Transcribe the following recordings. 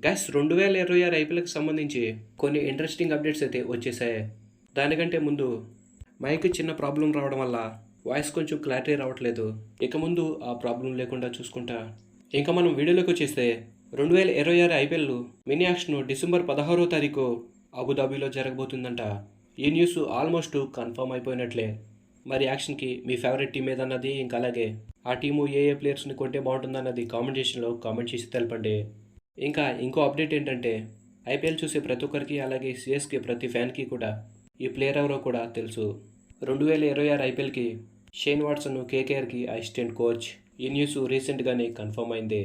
Gas 2026 ఐపీఎల్కి సంబంధించి కొన్ని interesting updates అయితే వచ్చేసాయి. దానికంటే ముందు మైక్ చిన్న ప్రాబ్లం రావడం వల్ల వాయిస్ కొంచెం క్లారిటీ రావట్లేదు. ఇక ముందు ఆ ప్రాబ్లం లేకుండా చూసుకుంటా. ఇంకా మనం వీడియోలోకి వచ్చేస్తే 2026 ఐపీఎల్ మినీ యాక్షన్ డిసెంబర్ 16వ తారీఖు అబుదాబిలో జరగబోతుందంట. ఈ న్యూస్ ఆల్మోస్ట్ కన్ఫర్మ్ అయిపోయినట్లే. మరి యాక్షన్కి మీ ఫేవరెట్ టీం ఏదన్నది, ఇంకా అలాగే ఆ టీము ఏ ప్లేయర్స్ని కొంటే బాగుంటుందన్నది కామెంట్ సెక్షన్లో కామెంట్ చేసి తెలపండి. ఇంకా ఇంకో అప్డేట్ ఏంటంటే ఐపీఎల్ చూసే ప్రతి ఒక్కరికి, అలాగే సిఎస్కే ప్రతి ఫ్యాన్కి కూడా ఈ ప్లేయర్ ఎవరో కూడా తెలుసు. 2026 ఐపీఎల్కి షేన్ వాట్సన్ కేకేఆర్కి అసిస్టెంట్ కోచ్. ఈ న్యూస్ రీసెంట్గానే కన్ఫర్మ్ అయింది.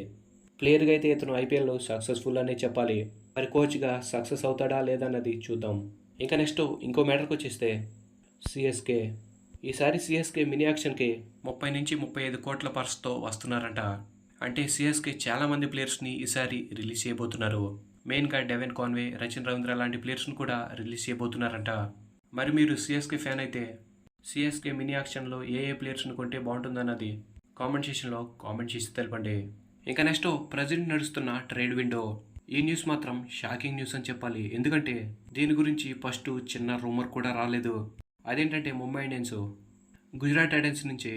ప్లేయర్గా అయితే ఇతను ఐపీఎల్లో సక్సెస్ఫుల్ అనే చెప్పాలి. మరి కోచ్గా సక్సెస్ అవుతాడా లేదా అన్నది చూద్దాం. ఇంకా నెక్స్ట్ ఇంకో మ్యాటర్కి వచ్చేస్తే సిఎస్కే. ఈసారి సిఎస్కే మినీ యాక్షన్కి 30 నుంచి 35 కోట్ల పర్స్తో వస్తున్నారంట. అంటే సిఎస్కే చాలామంది ప్లేయర్స్ని ఈసారి రిలీజ్ చేయబోతున్నారు. మెయిన్గా డెవెన్ కాన్వే, రచిన్ రవీంద్ర లాంటి ప్లేయర్స్ని కూడా రిలీజ్ చేయబోతున్నారంట. మరి మీరు సిఎస్కే ఫ్యాన్ అయితే సిఎస్కే మినీ యాక్షన్లో ఏ ప్లేయర్స్ని కొంటే బాగుంటుందన్నది కామెంట్ సెక్షన్లో కామెంట్ చేసి తెలపండి. ఇంకా నెక్స్ట్ ప్రజెంట్ నడుస్తున్న ట్రేడ్ విండో. ఈ న్యూస్ మాత్రం షాకింగ్ న్యూస్ అని చెప్పాలి. ఎందుకంటే దీని గురించి ఫస్ట్ చిన్న రూమర్ కూడా రాలేదు. అదేంటంటే ముంబై ఇండియన్స్ గుజరాత్ టైటన్స్ నుంచి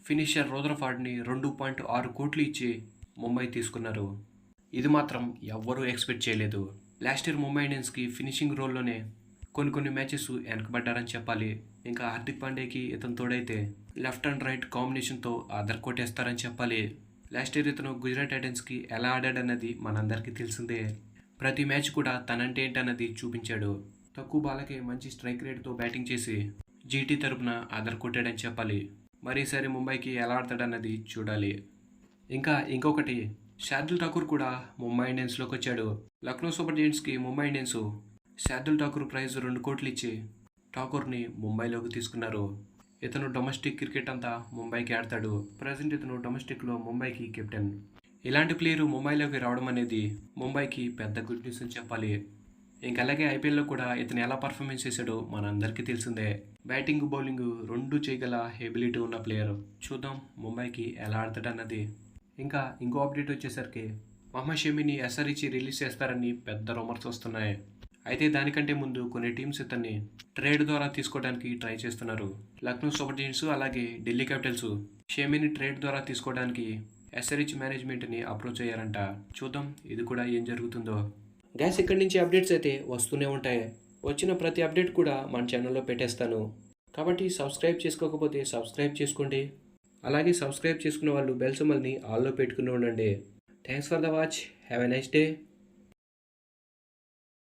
ఫినిషర్ రూదర్ఫర్డ్ని 2.6 కోట్లు ఇచ్చి ముంబై తీసుకున్నారు. ఇది మాత్రం ఎవ్వరూ ఎక్స్పెక్ట్ చేయలేదు. లాస్ట్ ఇయర్ ముంబై ఇండియన్స్కి ఫినిషింగ్ రోల్లోనే కొన్ని మ్యాచెస్ వెనకబడ్డారని చెప్పాలి. ఇంకా హార్దిక్ పాండ్యాకి ఇతను తోడైతే లెఫ్ట్ అండ్ రైట్ కాంబినేషన్తో ఆధార్ కొట్టేస్తారని చెప్పాలి. లాస్ట్ ఇయర్ ఇతను గుజరాత్ టైటన్స్కి ఎలా ఆడాడన్నది మనందరికీ తెలిసిందే. ప్రతి మ్యాచ్ కూడా తనంటే ఏంటన్నది చూపించాడు. తక్కువ బాలకే మంచి స్ట్రైక్ రేట్తో బ్యాటింగ్ చేసి జీటీ తరపున ఆధార్ కొట్టాడని చెప్పాలి. మరి ఈసారి ముంబైకి ఎలా ఆడతాడన్నది చూడాలి. ఇంకా ఇంకొకటి, శార్దుల్ ఠాకూర్ కూడా ముంబై ఇండియన్స్లోకి వచ్చాడు. లక్నో సూపర్ జెయింట్స్కి ముంబై ఇండియన్స్ శార్దుల్ ఠాకూర్ ప్రైజ్ 2 కోట్లు ఇచ్చి ఠాకూర్ని ముంబైలోకి తీసుకున్నారు. ఇతను డొమెస్టిక్ క్రికెట్ అంతా ముంబైకి ఆడతాడు. ప్రజెంట్ ఇతను డొమెస్టిక్లో ముంబైకి కెప్టెన్. ఇలాంటి ప్లేయరు ముంబైలోకి రావడం అనేది ముంబైకి పెద్ద గుడ్ న్యూస్ అని చెప్పాలి. ఇంకా అలాగే ఐపీఎల్లో కూడా ఇతను ఎలా పర్ఫార్మెన్స్ చేశాడో మనందరికీ తెలిసిందే. బ్యాటింగ్ బౌలింగ్ రెండు చేయగల ఎబిలిటీ ఉన్న ప్లేయర్. చూద్దాం ముంబైకి ఎలా ఆడతాడన్నది. ఇంకా ఇంకో అప్డేట్ వచ్చేసరికి మహమ్మద్ షమీని ఎస్ఆర్హెచ్ రిలీజ్ చేస్తారని పెద్ద రూమర్స్ వస్తున్నాయి. అయితే దానికంటే ముందు కొన్ని టీమ్స్ ఇతన్ని ట్రేడ్ ద్వారా తీసుకోవడానికి ట్రై చేస్తున్నారు. లక్నో సూపర్ జెయింట్స్ అలాగే ఢిల్లీ క్యాపిటల్స్ షమీని ట్రేడ్ ద్వారా తీసుకోవడానికి ఎస్ఆర్హెచ్ మేనేజ్మెంట్ని అప్రోచ్ అయ్యారంట. చూద్దాం ఇది కూడా ఏం జరుగుతుందో. గ్యాస్ ఇక్కడి నుంచి అప్డేట్స్ అయితే వస్తూనే ఉంటాయి. వచ్చిన ప్రతి అప్డేట్ కూడా మన ఛానల్లో పెట్టేస్తాను. కాబట్టి సబ్స్క్రైబ్ చేసుకోకపోతే సబ్స్క్రైబ్ చేసుకోండి. అలాగే సబ్స్క్రైబ్ చేసుకున్న వాళ్ళు బెల్ సింబల్ని ఆల్లో పెట్టుకుని ఉండండి. Thanks for the watch. Have a nice day.